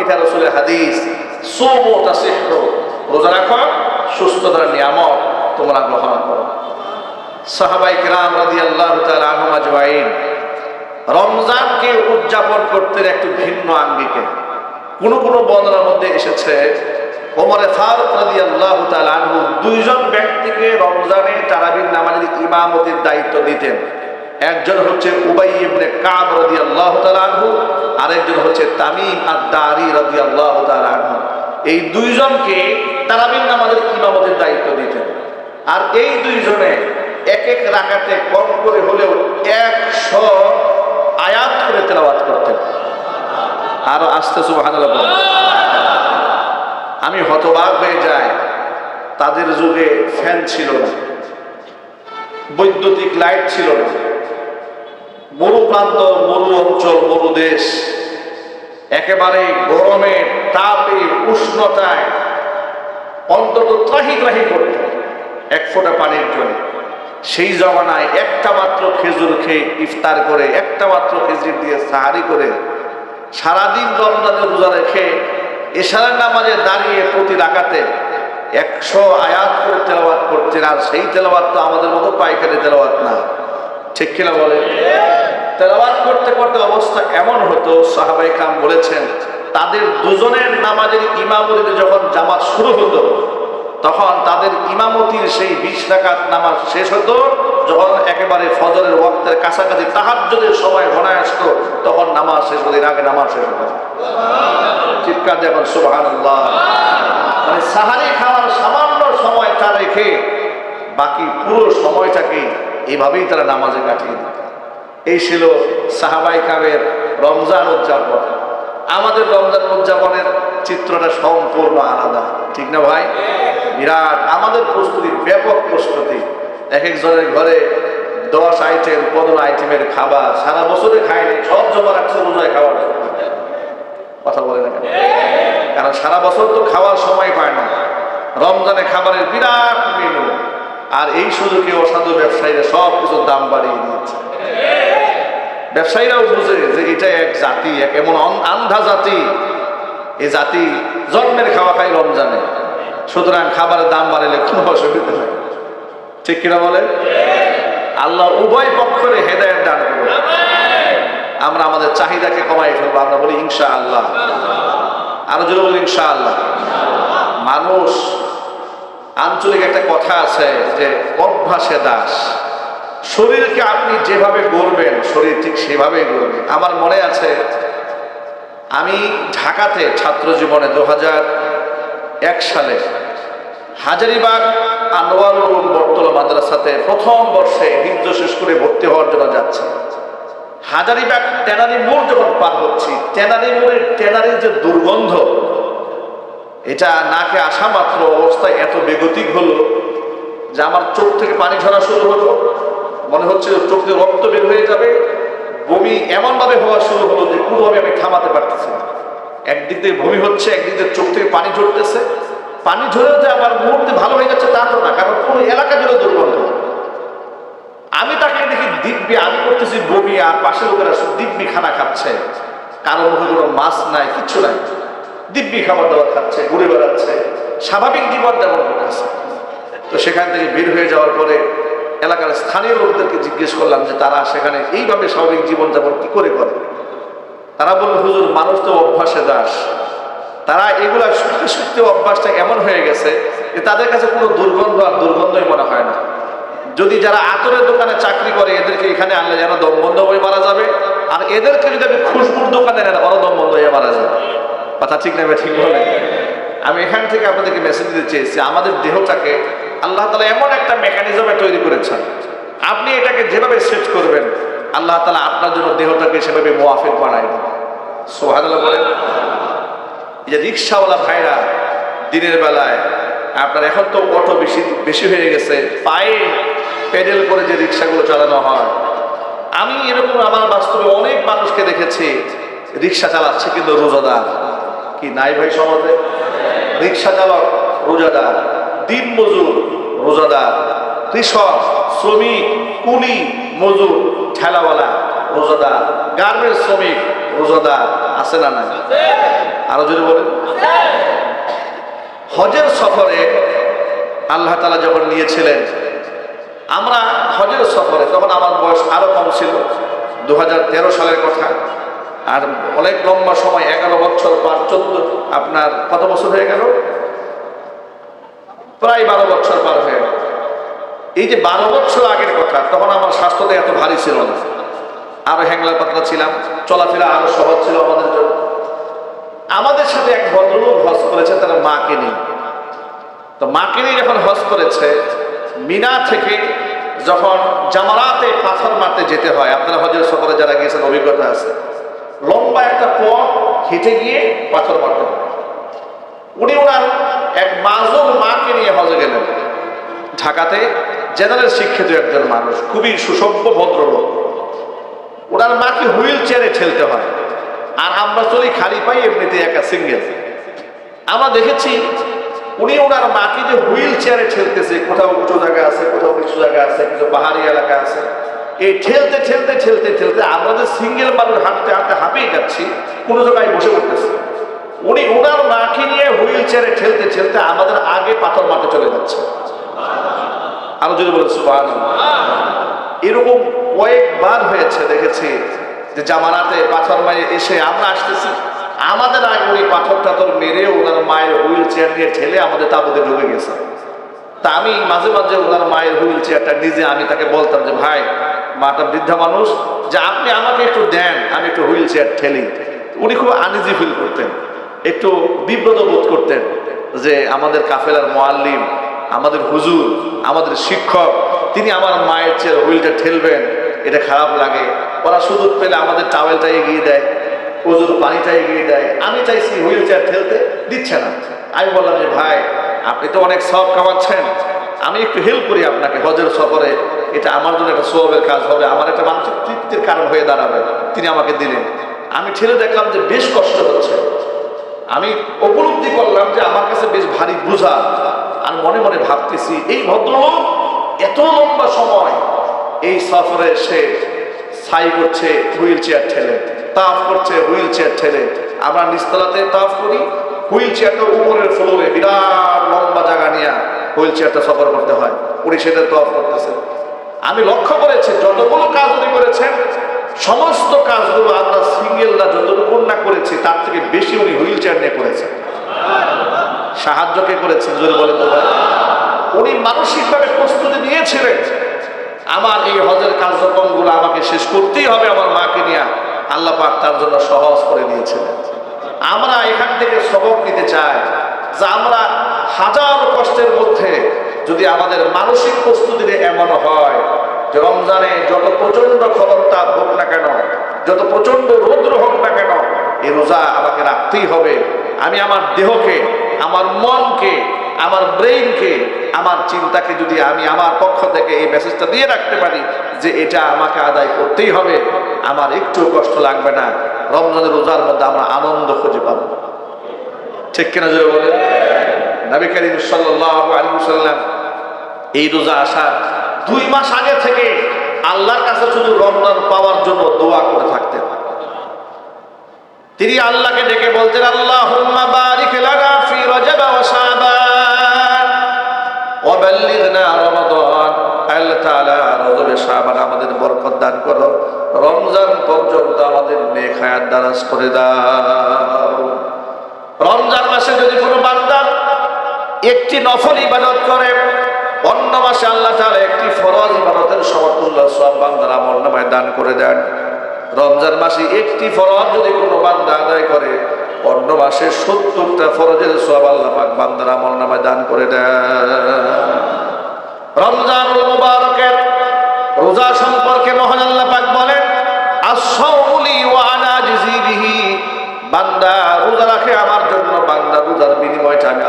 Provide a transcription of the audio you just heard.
এটা রাসূলের হাদিস। সুমু তাসিহু, রোজা রাখো সুস্থতার নিয়ামত তোমরা গ্রহণ করো। সাহাবায়ে কেরাম রাদিয়াল্লাহু তাআলা আনহুম আজমাইন রমজানকে উদযাপন করতেন একটু ভিন্ন আঙ্গিকে। কোন কোন বর্ণনার মধ্যে এসেছে ওমর ফারুক রাদিয়াল্লাহু তাআলা আনহু দুইজন ব্যক্তিকে রমজানে তারাবির নামাজের ইমামতির দায়িত্ব দিতেন। একজন হচ্ছে উবাই ইবনে কাব রাদিয়াল্লাহু তাআলা আনহু, আরেকজন হচ্ছে তামিম আদ-দারি রাদিয়াল্লাহু তাআলা আনহু। এই দুইজনকে তারাবির নামাজের ইমামতির দায়িত্ব দিতেন। আর এই দুইজনে এক এক রাকাতে কম করে হলেও 100 আয়াত করে তেলাওয়াত করতেন। আরো আস্তে সুবহানাল্লাহ বলেন। আমি হতবাক হয়ে যাই, তাদের যুগে ফ্যান ছিল না, বৈদ্যুতিক লাইট ছিল না, মরু প্রান্ত, মরু অঞ্চল, মরু দেশ, একেবারে গরমে তাপে উষ্ণতায় অন্তত ত্রাহি ত্রাহি করত এক ফোঁটা পানির জন্য। সেই জমানায় একটা মাত্র খেজুর খেয়ে ইফতার করে, একটা মাত্র খেজুর দিয়ে সাহারি করে সারাদিন রমজানের রোজা রেখে এশারের নামাজে দাঁড়িয়ে প্রতি রাকাতে 100 আয়াত করে তেলাওয়াত করতেন। আর সেই তেলাওয়াত তো আমাদের মতো পাইকারি তেলাওয়াত না, ঠিক কিনা বলে? তেলাওয়াত করতে করতে অবস্থা এমন হতো, সাহাবায়ে কেরাম বলেছেন তাদের দুজনের নামাজের ইমামতিতে যখন জামাত শুরু হতো তখন তাদের ইমামতির সেই 20 রাকাত নামাজ শেষ হতো। যখন একেবারে ফজরের ওয়াক্তের কাছাকাছি তাহাজ্জুদের সময় ঘনায় আসতো তখন নামাজ শেষ হতো, এর আগে নামাজ শেষ হতো। চিৎকার দেখুন সুবহানাল্লাহ। মানে সাহারি খাওয়ার সামান্য সময় তা রেখে বাকি পুরো সময়টাকে এইভাবেই তারা নামাজে কাটিয়ে দিত। এই ছিল সাহাবায়ে কেরামের রমজান উদযাপন। আমাদের রমজান উদযাপনের চিত্রটা সম্পূর্ণ আলাদা, ঠিক না ভাই? বিরাট আমাদের প্রস্তুতি, ব্যাপক প্রস্তুতি। এক একজনের ঘরে 10 আইটেম 15 আইটেমের খাবার, সারা বছরে খায়নি, সব জমা রাখছে রোজায় খাওয়ার। কথা বলে না কেন? কারণ সারা বছর তো খাওয়ার সময় পায় না, রমজানে খাবারের বিরাট মেনু। আর এই সুযোগে অসাধু ব্যবসায়ীরা সব কিছুর দাম বাড়িয়ে দিয়েছে। ব্যবসায়ীরাও বুঝে যে এটা এক জাতি, এক এমন আন্ধা জাতি, এই জাতি জন্মের খাওয়া খায় রমজানে, সুতরাং খাবারের দাম বাড়ালে কোনো অসুবিধা নেই, ঠিক কিনা বলে? আল্লাহ উভয় পক্ষের হেদায়েত দান করুন। আমরা আমাদের চাহিদাকে কমাই ফেলবো, আমরা বলি ইনশাআল্লাহ। আরো জোরে বলি ইনশাআল্লাহ। মানুষ, আঞ্চলিক একটা কথা আছে যে অভ্যাসে দাস। শরীরকে আপনি যেভাবে গড়বেন শরীর ঠিক সেভাবেই গড়বে। আমার মনে আছে আমি ঢাকাতে ছাত্র জীবনে 2001 সালে হাজারীবাগ আনোয়ারুল উলুম বটতলা মাদ্রাসাতে প্রথম বর্ষে হিফজ শেষ করে ভর্তি হওয়ার জন্য যাচ্ছি। হাজারীবাগ ট্যানারি মোড় যখন পার হচ্ছি, ট্যানারি মোড়ের ট্যানারির যে দুর্গন্ধ, এটা নাকে আসা মাত্র অবস্থায় এত বেগতিক হলো যে আমার চোখ থেকে পানি ঝরা শুরু হলো। মনে হচ্ছে চোখ থেকে রক্ত বের হয়ে যাবে। বমি এমন ভাবে হওয়া শুরু হলো যে কোনোভাবে আমি থামাতে পারতেছি না। একদিক থেকে বমি হচ্ছে, একদিক থেকে চোখ থেকে পানি ঝরতেছে। পানি ঝরেও যে আমার মুহূর্তে ভালো হয়ে যাচ্ছে তা তো না, কারণ পুরো এলাকা জুড়ে দুর্গন্ধ। আমি তাকে দেখি দিব্যি, আমি করতেছি বমি, আর পাশের লোকেরা দিব্যি খানা খাচ্ছে, কারো মুখে কোনো মাছ নাই, কিচ্ছু নাই, দিব্যি খাবার দাবার খাচ্ছে, ঘুরে বেড়াচ্ছে, স্বাভাবিক জীবন যাপন করতেছে। তো সেখান থেকে বের হয়ে যাওয়ার পরে এলাকার স্থানীয় লোকদেরকে জিজ্ঞেস করলাম যে তারা সেখানে এইভাবে স্বাভাবিক জীবনযাপন কি করে করে। তারা বলল, হুজুর, মানুষ তো অভ্যাসে দাস। তারা এগুলা শুনতে শুনতে অভ্যাসটা এমন হয়ে গেছে যে তাদের কাছে কোনো দুর্গন্ধ আর দুর্গন্ধই মনে হয় না। যদি যারা আতরের দোকানে চাকরি করে এদেরকে এখানে আনলে যেন দম বন্ধ হয়ে মারা যাবে, আর এদেরকে যদি আমি খুশবুর দোকানে নেন ওরা দম বন্ধ হয়ে মারা যাবে। কথা ঠিক না? ঠিক বলে। আমি এখান থেকে আপনাদেরকে মেসেজ দিতে চেয়েছি, আমাদের দেহটাকে আল্লাহ তাআলা এমন একটা মেকানিজমে তৈরি করেছেন, আপনি এটাকে যেভাবে সেট করবেন আল্লাহ তাআলা আপনার জন্য দেহটাকে সেভাবে মুয়াফিক বানায় দেন। সুবহানাল্লাহ বলেন। এই যে রিক্সাওয়ালা ভাইরা দিনের বেলায়, আপনার এখন তো অটো বেশি হয়ে গেছে, পায়ে পেডেল করে যে রিক্সাগুলো চালানো হয়, আমি এরকম আমার বাস্তবে অনেক মানুষকে দেখেছি রিক্সা চালাচ্ছে কিন্তু রোজাদার। কি নাই ভাই সমাজে? রিক্সা চালক রোজাদার, দিন মজুর রোজাদার, কৃষক, শ্রমিক, কুলি, মজুর, ঠেলাওয়ালা রোজাদার, গার্মেন্টস শ্রমিক রোজাদার, আছে না নাই? আরো যদি বলেন। হজের সফরে আল্লাহ তাআলা যখন নিয়েছিলেন, আমরা হজের সফরে, তখন আমার বয়স আরো কম ছিল, 2013 সালের কথা। আর অনেক লম্বা সময়, 11 বছর পার, 14, আপনার কত বছর হয়ে গেল? প্রায় 12 বছর পার হয়ে গেল। এই যে 12 বছর আগের কথা, তখন আমার স্বাস্থ্যটা এত ভারী ছিল না, আরো হ্যাংলা পাতলা ছিলাম, চলাফেরা আরো সহজ ছিল আমাদের জন্য। আমাদের সাথে এক ভদ্রলোক হজ করেছে, তারা মাকে নিয়ে। তো মাকে নিয়ে যখন হজ করেছে, মিনা থেকে যখন জামারাতে পাথর মারতে যেতে হয়, আপনারা হজের সফরে যারা গিয়েছেন অভিজ্ঞতা আছে, লম্বা একটা পথ হেঁটে গিয়ে পাথর মারতে হয়। উনি ওনার এক মাজুম মাকে নিয়ে হজে গেলেন। ঢাকাতে জেনারেল শিক্ষিত একজন মানুষ, খুবই সুসভ্য ভদ্রলোক। ওনার মাকে হুইল চেয়ারে ঠেলতে হয়, আর আমরা চলি খালি পাই এমনিতে একা সিঙ্গেল। আমরা দেখেছি উনি ওনার মাকে যে হুইল চেয়ারে ঠেলতেছে, কোথাও উঁচু জায়গা আছে, কোথাও নিচু জায়গা আছে, কিছু পাহাড়ি এলাকা আছে, এই ঠেলতে ঠেলতে ঠেলতে ঠেলতে আমরা যে সিঙ্গেল মানুষ হাঁটতে হাঁটতে হাঁপিয়ে যাচ্ছি, কোনো জায়গায় বসে পড়তেছে। উনি ওনার মাকে নিয়ে হুইল চেয়ারে ঠেলতে ঠেলতে আমাদের আগে পাথর মারতে চলে যাচ্ছে। আরো যদি বলেন সুবহানাল্লাহ। এরকম কয়েকবার হয়েছে, দেখেছি যে জামানাতে পাথর মারে এসে আমরা আসতেছি, আমাদের আগে ওই পাথর টাথর মেরে ওনার মায়ের হুইল চেয়ার নিয়ে ঠেলে আমাদের তাবুতে ঢুকে গেছে। তা আমি মাঝে মাঝে ওনার মায়ের হুইল চেয়ারটা নিজে আমি তাকে বলতাম যে ভাই, মাটা বৃদ্ধা মানুষ, যে আপনি আমাকে একটু দেন, আমি একটু হুইল চেয়ার ঠেলি। উনি খুব আনইজি ফিল করতেন, একটু বিব্রত বোধ করতেন যে আমাদের কাফেলার মুআল্লিম, আমাদের হুজুর, আমাদের শিক্ষক, তিনি আমার মায়ের চেয়ার হুইলটা ঠেলবেন, এটা খারাপ লাগে। ওরা সুযোগ পেলে আমাদের টাওয়েলটা এগিয়ে দেয়, ওজুর পানিটা এগিয়ে দেয়, আমি চাইছি হুইল চেয়ার ঠেলতে, দিচ্ছে না। আমি বললাম যে ভাই, আপনি তো অনেক সওয়াব কামাচ্ছেন, আমি একটু হেল্প করি আপনাকে হজের সফরে, এটা আমার জন্য একটা সওয়াবের কাজ হবে, আমার একটা মানসিক তৃপ্তির কারণ হয়ে দাঁড়াবে। তিনি আমাকে দিলেন, আমি ঠেলে দেখলাম যে বেশ কষ্ট হচ্ছে। আমি উপলব্ধি করলাম যে আমার কাছে বেশ ভারী বোঝা। আর মনে মনে ভাবতেছি, এই ভদ্রলোক এত লম্বা সময় এই সফরে এসে সাই করছে হুইল চেয়ার ঠেলে, তাফ করছে হুইল চেয়ার ঠেলে। আমরা নিচতলাতে তাফ করি, হুইল চেয়ারটা উপরের ফ্লোরে বিরাট লম্বা জায়গা নিয়ে হুইল চেয়ারটা সফর করতে হয়, উনি সেটা তাফ করতেছে। আমি লক্ষ্য করেছি যতগুলো কাজ উনি করেছেন, সমস্ত কাজগুলো আমরা সিঙ্গেলরা যতটুকু না করেছি তার থেকে বেশি উনি হুইল চেয়ার নিয়ে করেছেন। সাহায্য কে করেছেন জোরে বলেন তো ভাই? উনি মানসিকভাবে প্রস্তুতি নিয়েছিলেন, আমার এই হজের কার্যক্রমগুলো আমাকে শেষ করতেই হবে আমার মাকে নিয়ে। আল্লাহ পাক তার জন্য সহজ করে দিয়েছিলেন। আমরা এখান থেকে সবক নিতে চাই যে আমরা হাজার কষ্টের মধ্যে যদি আমাদের মানসিক প্রস্তুতিতে এমন হয় যে রমজানে যত প্রচন্ড খবরতাপ হোক না কেন, যত প্রচন্ড রৌদ্র হোক না কেন, এই রোজা আমাকে রাখতেই হবে। আমি আমার দেহকে, আমার মনকে, আমার ব্রেইনকে, আমার চিন্তাকে যদি আমি আমার পক্ষ থেকে এই মেসেজটা দিয়ে রাখতে পারি যে এটা আমাকে আদায় করতেই হবে, আমার একটু কষ্ট লাগবে না। রমজানের রোজার মধ্যে আমরা আনন্দ খুঁজে পাবো, ঠিক কিনা জোরে বলেন? নবী করিম সাল্লাল্লাহু আলাইহি ওয়াসাল্লাম এই রোজা আসার 2 মাস আগে থেকে আল্লাহর কাছে শুধু রমজান পাওয়ার জন্য দোয়া করে থাকতেন। তিনি আল্লাহকে ডেকে বলতেন, আল্লাহুম্মা বারিক লানা ফি রজব ওয়া শাবান ওয়া বাল্লিগনা রমাদান। আল্লাহ তাআলা রজব শাবান আমাদের বরকত দান করো, রমজান পর্যন্ত আমাদের নেক হায়াত দারাজ করে দাও। রমজান মাসে যদি কোনো বান্দা একটি নফল ইবাদত করে, অন্য মাসে আল্লাহ তাআলা একটি ফরজ ইবাদতের সমতুল্য সওয়াব বান্দার আমলনামায় দান করে দেন। রমজান মাসে একটি ফরজ যদি কোনো বান্দা আদায় করে, অন্য মাসে 70টা ফরজের সওয়াব আল্লাহ পাক বান্দার আমলনামায় দান করে দেন। রমজানুল মুবারকের রোজা সম্পর্কে মহান আল্লাহ পাক বলেন, আস-সাওমু লি ওয়া আনা আজজি বিহি। বান্দা রোজা রাখে আমার জন্য, বান্দা রোজার বিনিময়টা আমি